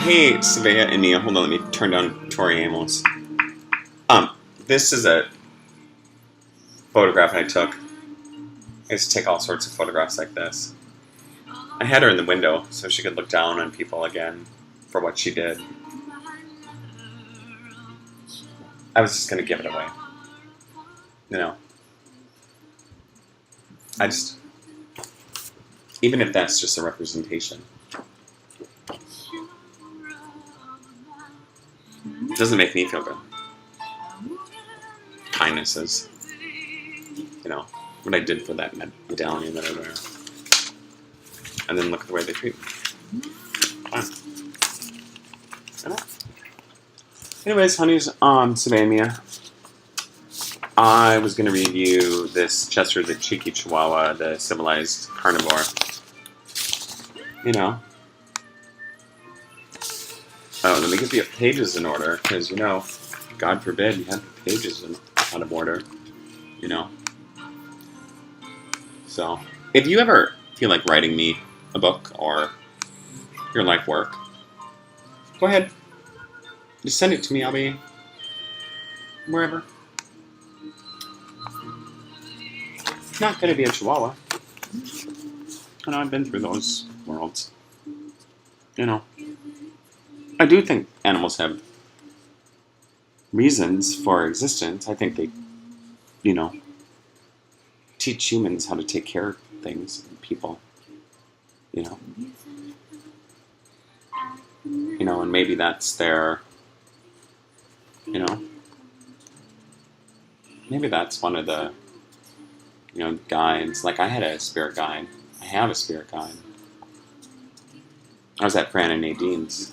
Hey, Savea and Nia, hold on, let me turn down Tori Amos. This is a photograph I took. I used to take all sorts of photographs like this. I had her in the window so she could look down on people again for what she did. I was just going to give it away. You know. Even if that's just a representation. It doesn't make me feel good. Kindness is, you know, what I did for that medallion that I wear. And then look at the way they treat me. Fine. Anyways, honeys, Savannah, I was going to read you this Chester the Cheeky Chihuahua, the civilized carnivore. You know. Oh, let me get the pages in order, because, you know, God forbid you have the pages out of order, you know. So, if you ever feel like writing me a book or your life work, go ahead. Just send it to me. I'll be wherever. It's not going to be a Chihuahua. I know I've been through those worlds. You know. I do think animals have reasons for existence. I think they, you know, teach humans how to take care of things and people. You know. You know, and maybe that's their, you know, maybe that's one of the, you know, guides. Like, I had a spirit guide. I have a spirit guide. I was at Fran and Nadine's.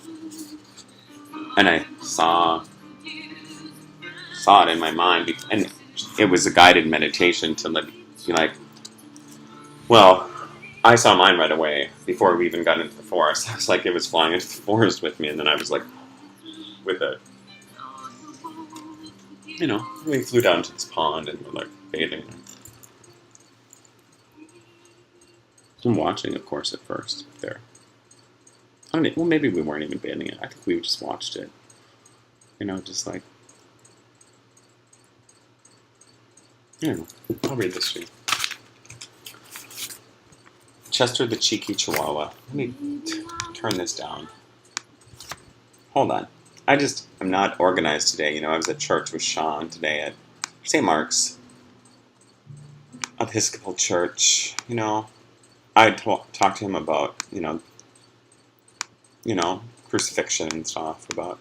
And I saw it in my mind, and it was a guided meditation to be like, well, I saw mine right away before we even got into the forest. I was like, it was flying into the forest with me, and then I was like, with it. You know, we flew down to this pond and we're like bathing. I'm watching, of course, at first there. I mean, well, maybe we weren't even bathing it. I think we just watched it. You know, just like, I don't know. I'll read this to you. Chester the Cheeky Chihuahua. Let me turn this down. Hold on. I'm not organized today. You know, I was at church with Sean today at St. Mark's Episcopal Church. You know, I talked to him about, you know, crucifixion and stuff. About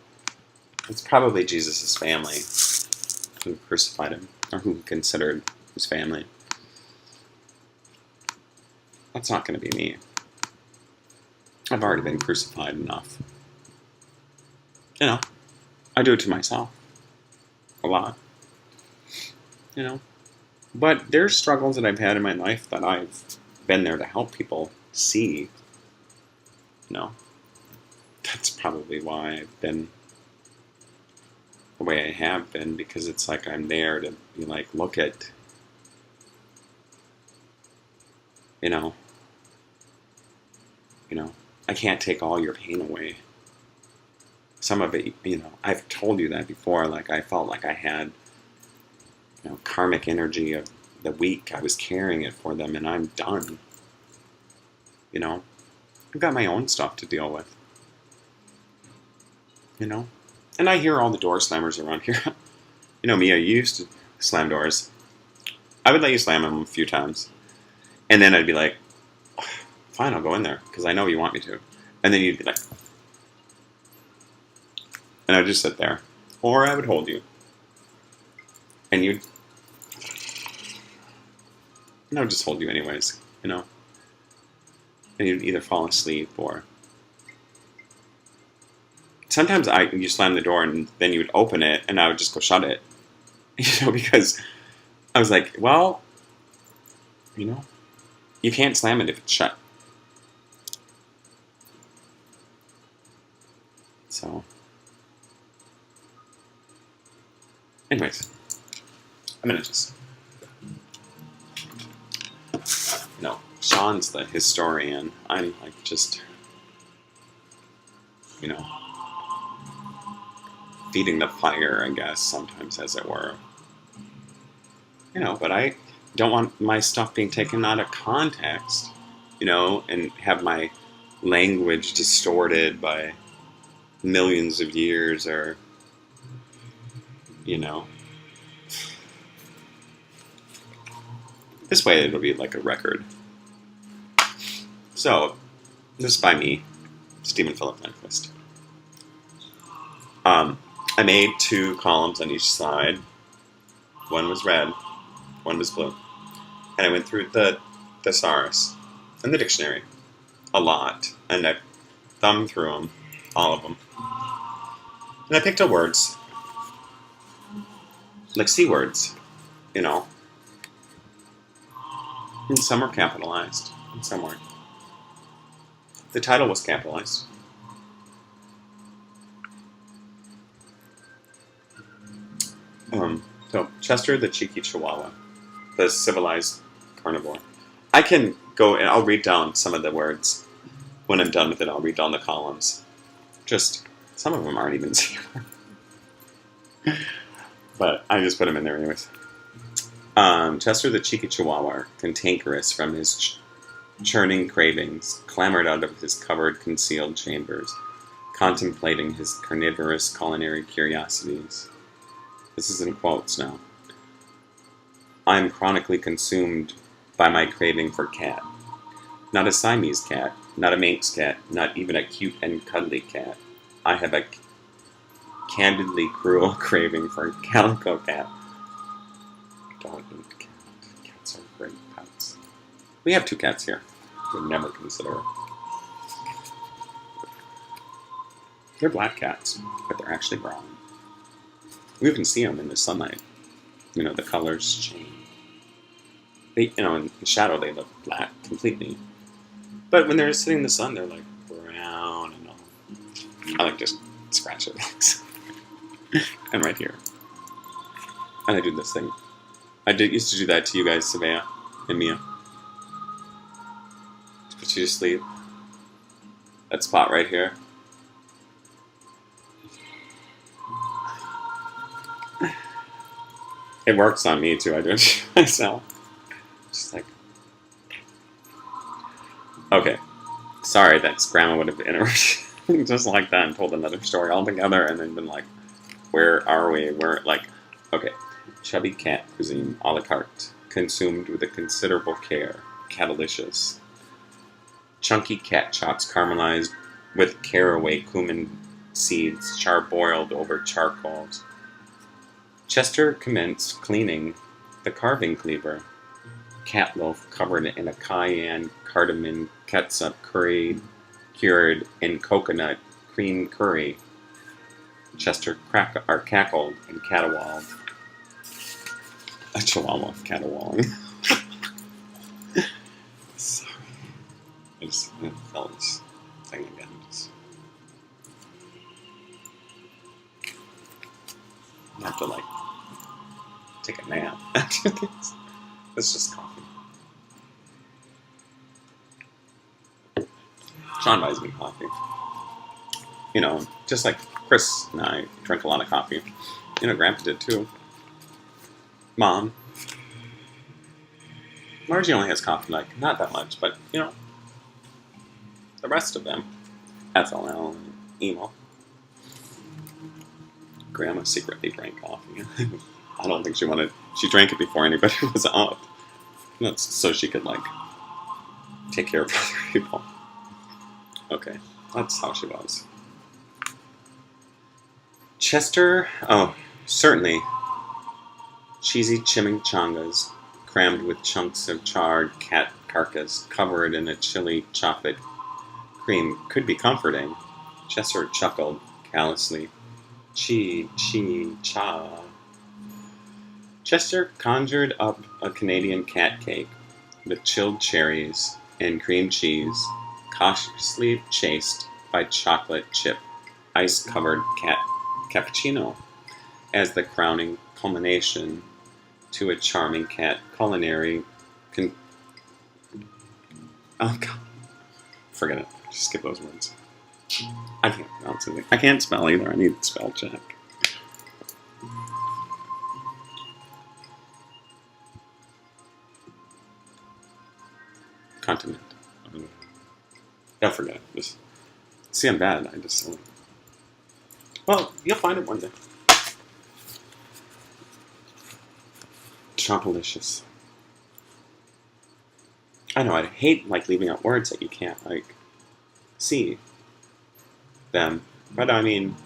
it's probably Jesus' family who crucified him, or who considered his family. That's not going to be me. I've already been crucified enough. You know, I do it to myself. A lot. You know. But there's struggles that I've had in my life that I've been there to help people see. You know. That's probably why I've been the way I have been, because it's like I'm there to be like, look at, you know, I can't take all your pain away. Some of it, you know, I've told you that before, like I felt like I had, you know, karmic energy of the week. I was carrying it for them, and I'm done. You know, I've got my own stuff to deal with. You know? And I hear all the door slammers around here. You know, Mia, you used to slam doors. I would let you slam them a few times. And then I'd be like, fine, I'll go in there, because I know you want me to. And then you'd be like, and I would just sit there. Or I would hold you. And I would just hold you anyways, you know? And you'd either fall asleep or... Sometimes you slam the door and then you would open it and I would just go shut it. You know, because I was like, well, you know, you can't slam it if it's shut. So, anyways, I'm gonna just, you know, Sean's the historian. I'm like just you know, feeding the fire, I guess, sometimes, as it were. You know, but I don't want my stuff being taken out of context, you know, and have my language distorted by millions of years, or, you know. This way it'll be like a record. So, this is by me, Stephen Philip Lindquist. I made 2 columns on each side. One was red, one was blue. And I went through the thesaurus and the dictionary a lot. And I thumbed through them, all of them. And I picked up words, like C words, you know. And some were capitalized, and some weren't. The title was capitalized. So, Chester the cheeky chihuahua, the civilized carnivore. I can go and I'll read down some of the words. When I'm done with it, I'll read down the columns. Just, some of them aren't even C. But I just put them in there anyways. Chester the cheeky chihuahua, cantankerous from his churning cravings, clambered out of his covered, concealed chambers, contemplating his carnivorous culinary curiosities. This is in quotes now. I am chronically consumed by my craving for cat. Not a Siamese cat, not a Manx cat, not even a cute and cuddly cat. I have a candidly cruel craving for a calico cat. Don't eat cat. Cats are great pets. We have 2 cats here. Would never consider. They're black cats, but they're actually brown. We can see them in the sunlight. You know, the colors change. They, you know, in the shadow they look black completely. But when they're sitting in the sun, they're like brown and all. I like just scratch their legs. And right here. And I do this thing. Used to do that to you guys, Savea and Mia. To put you to sleep. That spot right here. It works on me too. I do it myself. Just like, okay. Sorry, that's grandma would have interrupted just like that and told another story altogether, and then been like, "Where are we? Where like?" Okay, chubby cat cuisine a la carte, consumed with a considerable care. Catalicious. Chunky cat chops caramelized with caraway cumin seeds, char-boiled over charcoals. Chester commenced cleaning the carving cleaver. Cat loaf covered in a cayenne, cardamom, ketchup, cured in coconut cream curry. Chester cackled and caterwauled. A chihuahua caterwauling. Sorry. I just felt this thing again. I have to, like, take a nap after this. It's just coffee. Sean buys me coffee. You know, just like Chris and I drink a lot of coffee. You know, Grandpa did too. Mom. Margie only has coffee, like, not that much, but, you know, the rest of them. FLL and emo. Grandma secretly drank coffee. I don't think she drank it before anybody was up. That's so she could, like, take care of other people. Okay, that's how she was. Chester, oh, certainly. Cheesy chimichangas, crammed with chunks of charred cat carcass, covered in a chili chocolate cream, could be comforting. Chester chuckled callously. Cha. Chester conjured up a Canadian cat cake with chilled cherries and cream cheese, cautiously chased by chocolate chip, ice-covered cappuccino, as the crowning culmination to a charming cat culinary oh God. Forget it. Just skip those words. I can't pronounce it. I can't spell either. I need to spell check. Continent. I'll forget it. Just see, I'm bad. I just. Well, you'll find it one day. Chocolicious. I know. I hate leaving out words that you can't see them, but I mean,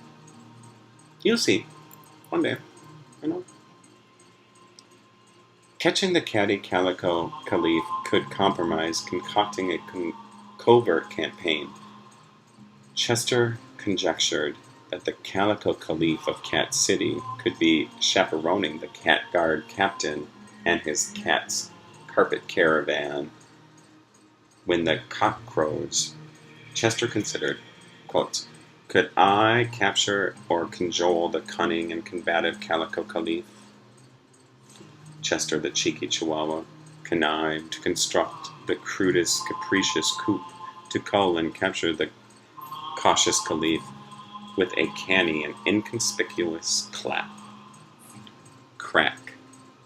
you'll see one day. Catching the catty calico caliph could compromise concocting a covert campaign. Chester conjectured that the calico caliph of Cat City could be chaperoning the cat guard captain and his cat's carpet caravan. When the cock crows, Chester considered, quote, "Could I capture or cajole the cunning and combative calico caliph?" Chester, the cheeky chihuahua, connived to construct the crudest, capricious coup to cull and capture the cautious caliph with a canny and inconspicuous clap. Crack,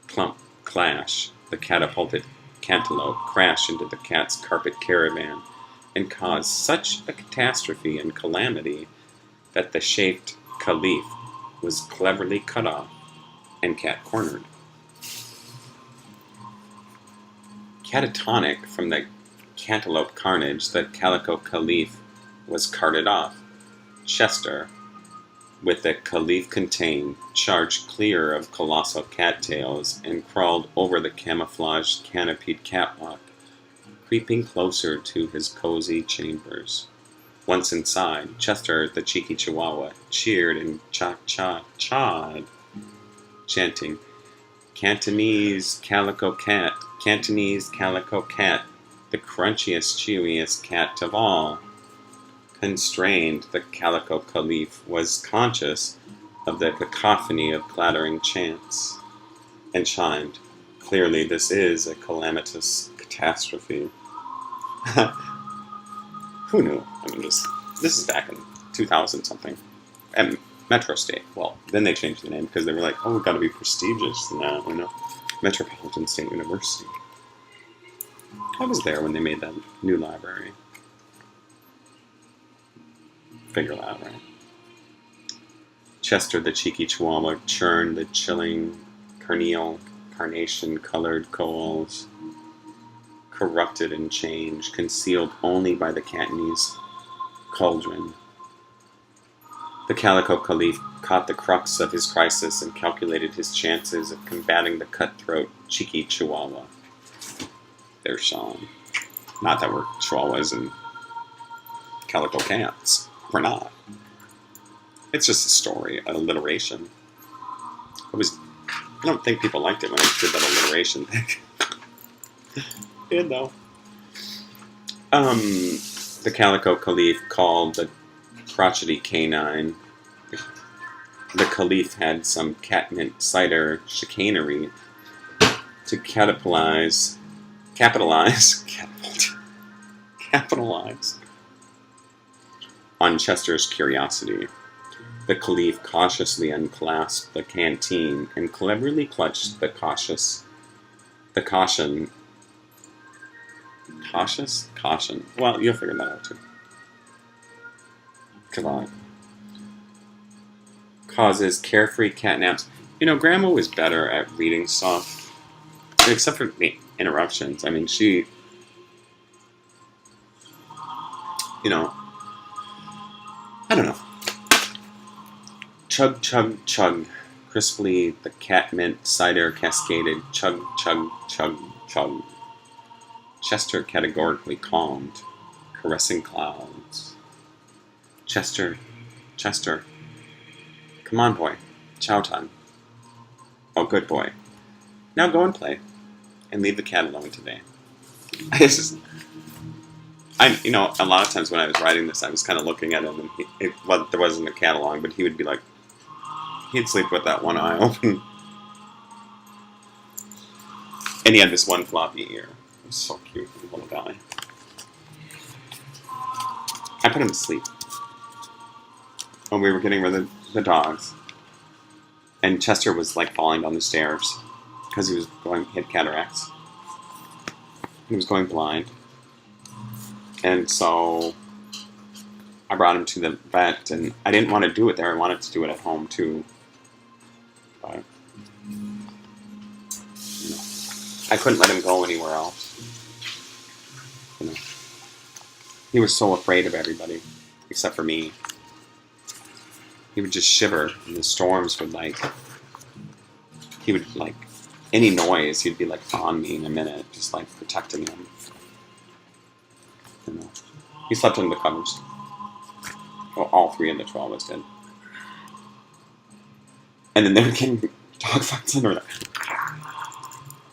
clump, clash, the catapulted cantaloupe crashed into the cat's carpet caravan and caused such a catastrophe and calamity that the chafed caliph was cleverly cut off and cat-cornered. Catatonic from the cantaloupe carnage, the calico caliph was carted off. Chester, with the caliph contained, charged clear of colossal cattails and crawled over the camouflaged canopied catwalk, creeping closer to his cozy chambers. Once inside, Chester, the cheeky chihuahua, cheered and cha-cha-cha'd, chanting, "Cantonese calico cat, Cantonese calico cat, the crunchiest, chewiest cat of all." Constrained, the calico caliph was conscious of the cacophony of clattering chants, and chimed, "Clearly this is a calamitous catastrophe." Who knew? I mean, this is back in 2000 something. And Metro State. Well, then they changed the name because they were like, "Oh, we've got to be prestigious now, Metropolitan State University." I was there when they made that new library. Figure that out, right? Chester, the cheeky chihuahua, churned the chilling carnation-colored coals, corrupted and changed, concealed only by the Cantonese cauldron. The calico caliph caught the crux of his crisis and calculated his chances of combating the cutthroat cheeky chihuahua. There's Sean. Not that we're chihuahuas and calico cats. We're not. It's just a story, an alliteration. I don't think people liked it when I did that alliteration thing. Did though. The calico caliph called the crotchety canine. The caliph had some catmint cider chicanery to capitalize on Chester's curiosity. The caliph cautiously unclasped the canteen and cleverly clutched the caution. Well, you'll figure that out too. Come on. Causes carefree catnaps. Grandma was better at reading stuff, except for the interruptions. I mean, she, I don't know. Chug, chug, chug. Crisply, the catmint cider cascaded. Chug, chug, chug, chug. Chester categorically calmed, caressing clouds. Chester. Come on, boy. Chow time. Oh, good boy. Now go and play. And leave the cat alone today. A lot of times when I was writing this, I was kind of looking at him, and there wasn't a cat along, but he would be like, he'd sleep with that one eye open. And he had this one floppy ear. It was so cute, little guy. I put him to sleep. when we were getting rid of the dogs. And Chester was like falling down the stairs because he had cataracts. He was going blind. And so I brought him to the vet, and I didn't want to do it there. I wanted to do it at home too. But, I couldn't let him go anywhere else. He was so afraid of everybody, except for me. He would just shiver, and the storms would he would any noise, he'd be on me in a minute, just protecting him. He slept under the covers. Well, all 3 of the 12 of us did. And then they were getting dog fights under that.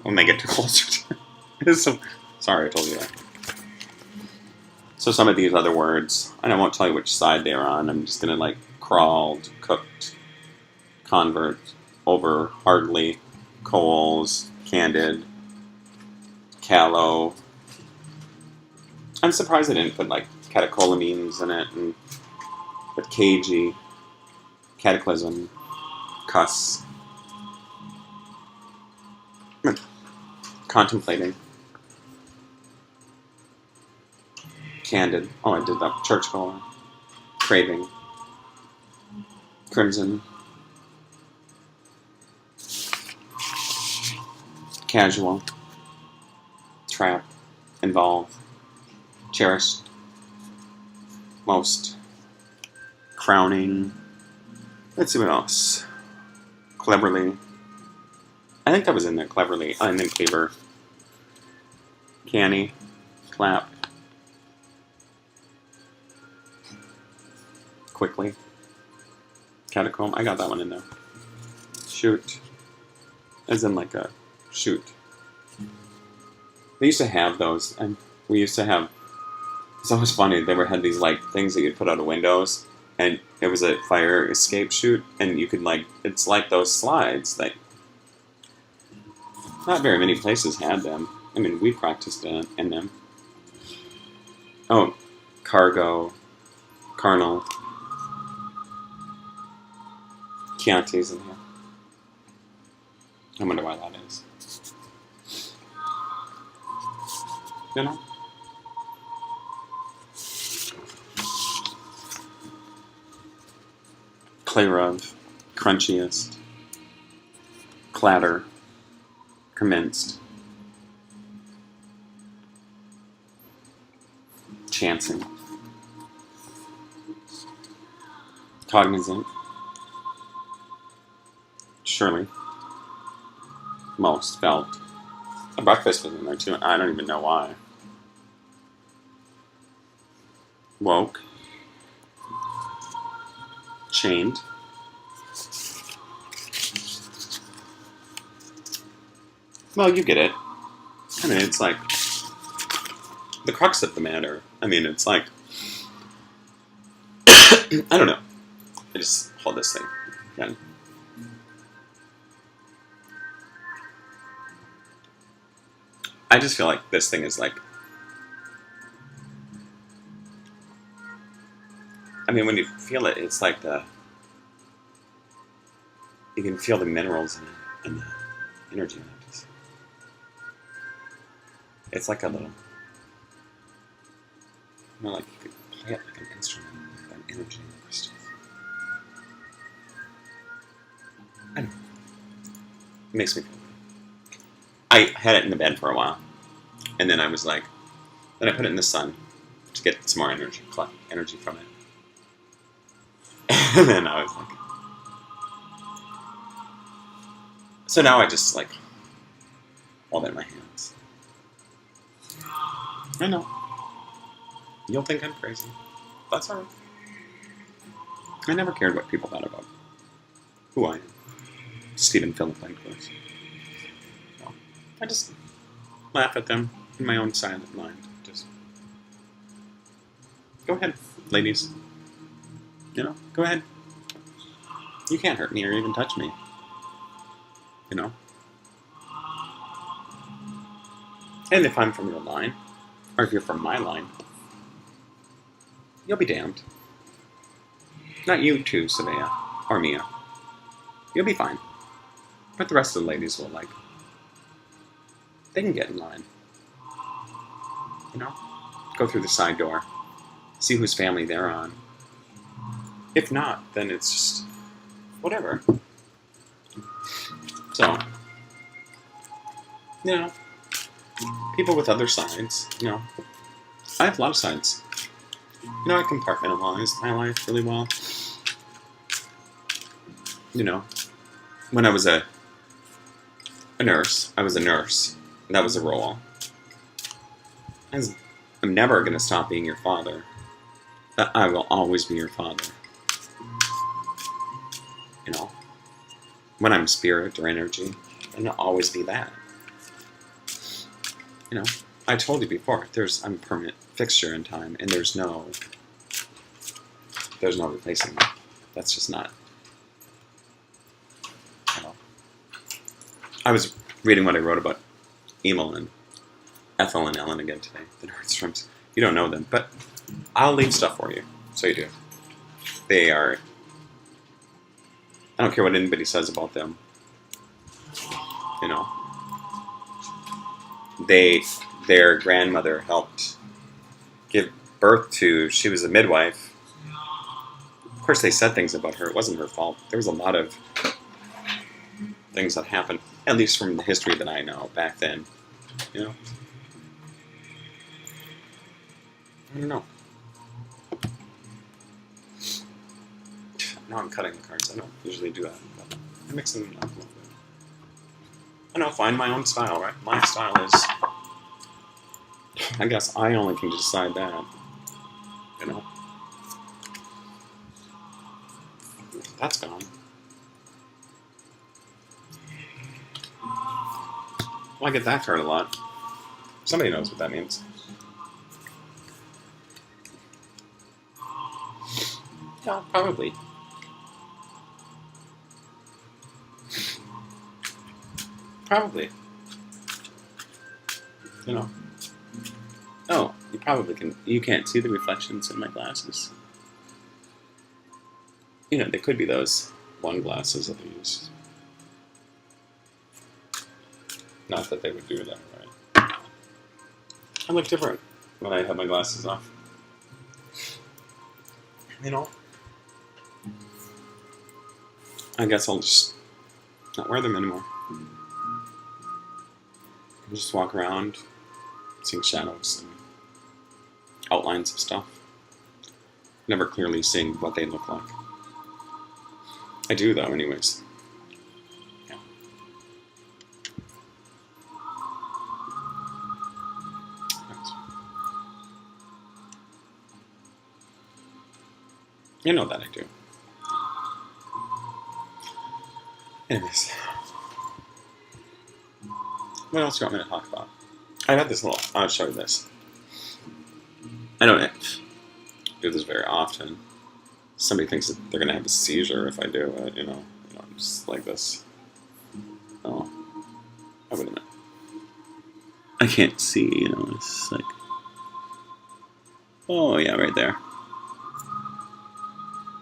When they get too closer to it. Sorry I told you that. So some of these other words, and I won't tell you which side they're on, I'm just going to crawled, cooked, convert, over, hardly, coals, candid, callow. I'm surprised I didn't put catecholamines in it, and put cagey, cataclysm, cuss, contemplating, candid. Oh, I did that. Churchgoer, craving, crimson, casual, trap, involve, cherished, most, crowning. Let's see what else. Cleverly. I think that was in there. Cleverly. And then cleaver. Canny. Clap. Quickly. Catacomb. I got that one in there. Shoot. As in a shoot. They used to have those, and we used to have. It's always funny. They had these things that you'd put out of windows, and it was a fire escape chute, and you could it's like those slides that. Not very many places had them. I mean, we practiced in them. Oh, cargo, carnal, Chianti's in here. I wonder why that is. Clear of, crunchiest, clatter, commenced, chancing, cognizant, surely, most, felt. A breakfast was in there too, I don't even know why. Woke, chained, well, you get it. I mean, it's the crux of the matter. I mean, it's I don't know. I just hold this thing again. I just feel like this thing is I mean, when you feel it, it's you can feel the minerals in it and the energy in it. It's like a little, you could play it like an instrument, with an energy in the crystals. I don't know. It makes me feel good. I had it in the bed for a while, and then I was then I put it in the sun to get some more energy, collect energy from it. And then I was so now I just hold it in my hands. I know. You'll think I'm crazy. That's alright. I never cared what people thought about who I am. Stephen Philip Langford. So, I just laugh at them in my own silent mind. Just go ahead, ladies. Go ahead. You can't hurt me or even touch me. And if I'm from your line, or if you're from my line, you'll be damned. Not you too, Savea. Or Mia. You'll be fine. But the rest of the ladies will, like... They can get in line. You know? Go through the side door. See whose family they're on. If not, then it's just... whatever. So... You know... People with other sides, you know. I have a lot of sides. You know, I compartmentalize my life really well. You know, when I was a nurse, I was a nurse. That was a role. I'm never going to stop being your father. I will always be your father. You know, when I'm spirit or energy, I'm going to always be that. You know, I told you before, I'm a permanent fixture in time, and there's no replacing me. That's just not. You know. I was reading what I wrote about Emil and Ethel and Ellen again today, the Nordstroms. You don't know them, but I'll leave stuff for you, so you do. They are. I don't care what anybody says about them. You know. Their grandmother helped give birth to, she was a midwife. Of course they said things about her, it wasn't her fault. There was a lot of things that happened, at least from the history that I know back then, you know? I don't know. Now I'm cutting the cards, I don't usually do that, but I'm mixing them up a little bit. I know, find my own style, right? My style is... I guess I only can decide that. You know? That's gone. Well, I get that card a lot. Somebody knows what that means. Yeah, probably. Probably. You know. Oh, you probably can. You can't see the reflections in my glasses. You know, they could be those one glasses that I use. Not that they would do that, right? I look different when I have my glasses off. You know? I guess I'll just not wear them anymore. I'll just walk around, seeing shadows and outlines of stuff. Never clearly seeing what they look like. I do, though, anyways. Yeah. You know that I do. Anyways. What else do you want me to talk about? I had this little... I'll show you this. I don't do this very often. Somebody thinks that they're going to have a seizure if I do it, you know, just like this. Oh, wait a minute. I can't see, you know, it's like... Oh, yeah, right there.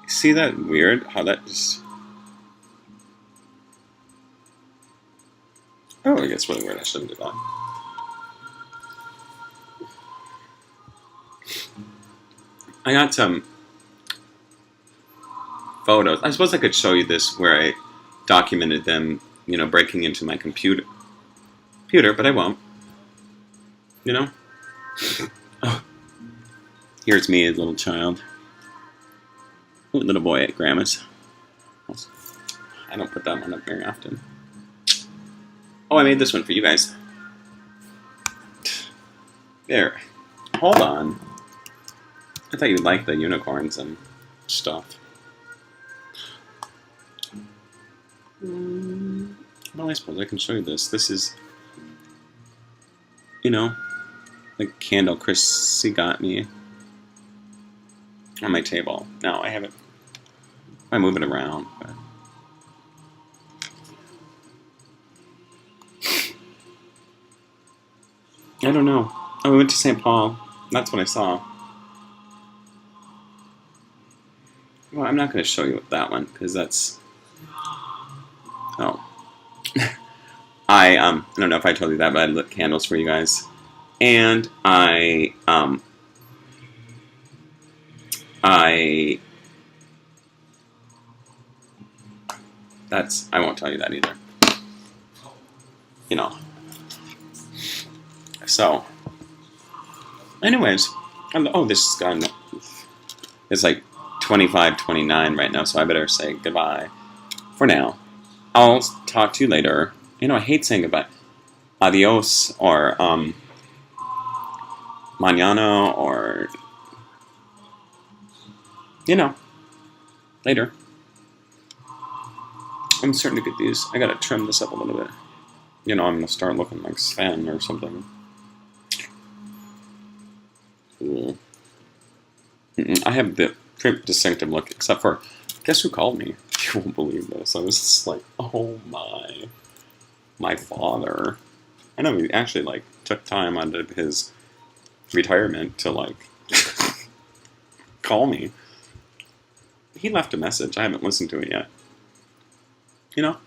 See that weird? How that just... Oh, I guess really weird. I shouldn't do that. I got some photos. I suppose I could show you this where I documented them, you know, breaking into my computer, but I won't. You know? Oh. Here's me as a little child. Little boy at Grandma's. I don't put that one up very often. Oh, I made this one for you guys. There. Hold on. I thought you'd like the unicorns and stuff. Well, I suppose I can show you this. This is, you know, the candle Chrissy got me on my table. Now, I have it, I move it around, but... I don't know. Oh, we went to St. Paul. That's what I saw. Well, I'm not going to show you that one because that's. Oh. I don't know if I told you that, but I lit candles for you guys, and I won't tell you that either. You know. So, anyways, oh, this is gone. It's like 25:29 right now, so I better say goodbye for now. I'll talk to you later. You know, I hate saying goodbye. Adios, or mañana, or, you know, later. I'm starting to get these. I gotta trim this up a little bit. You know, I'm gonna start looking like Sven or something. I have the pretty distinctive look, except for, guess who called me? You won't believe this. I was just like, oh my father. I know he actually like took time out of his retirement to like call me. He left a message. I haven't listened to it yet. You know,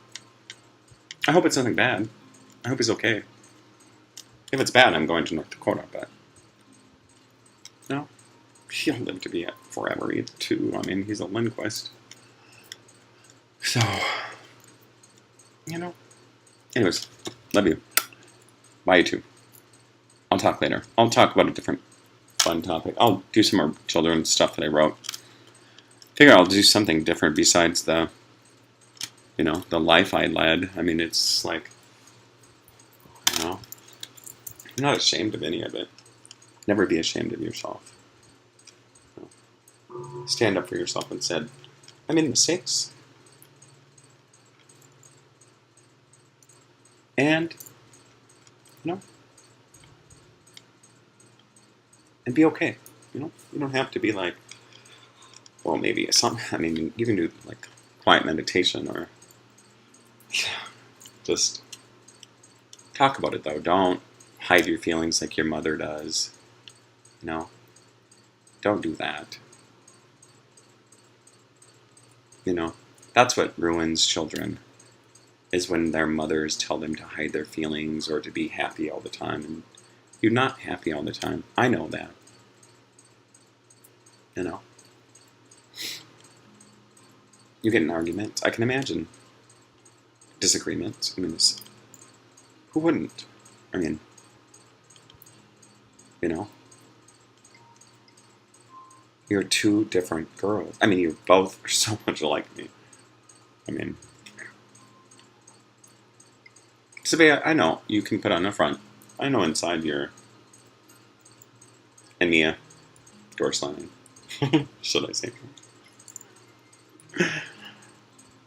I hope it's nothing bad. I hope he's okay. If it's bad, I'm going to North Dakota, but no, he'll live to be at forever too. I mean, he's a linguist. So, you know. Anyways, love you. Bye, you too. I'll talk later. I'll talk about a different fun topic. I'll do some more children's stuff that I wrote. Figure I'll do something different besides the, you know, the life I led. I mean, it's like, you know, I'm not ashamed of any of it. Never be ashamed of yourself. You know, stand up for yourself and said, I made mistakes. And, you know, and be okay. You know, you don't have to be like, well, maybe I mean, you can do like quiet meditation or just talk about it though. Don't hide your feelings like your mother does. You know, don't do that. You know, that's what ruins children, is when their mothers tell them to hide their feelings or to be happy all the time. And you're not happy all the time. I know that. You know. You get in arguments. I can imagine disagreements. I mean, who wouldn't? I mean, you know. You're two different girls. I mean, you both are so much like me. I mean, Savea, I know you can put on a front. I know inside you're Mia Dorsline. Should I say?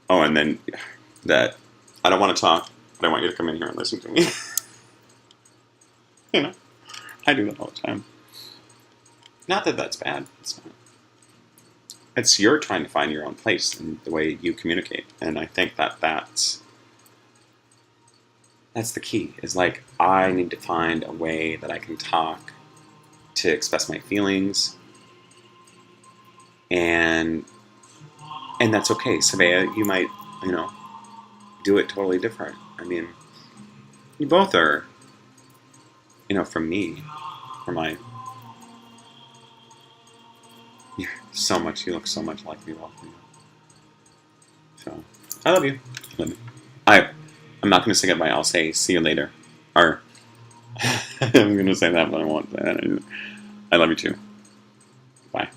Oh, and then that I don't want to talk, but I want you to come in here and listen to me. You know, I do that all the time. Not that that's bad. It's not. It's you're trying to find your own place in the way you communicate, and I think that that's the key. Is like I need to find a way that I can talk to express my feelings, and that's okay. Savea, you might, you know, do it totally different. I mean, you both are, you know, from me, for my, you're so much, you look so much like me, both of you. So, I love you. I love you. I'm not going to say goodbye. I'll say see you later. Or, I'm going to say that, but I won't say that. I love you too. Bye.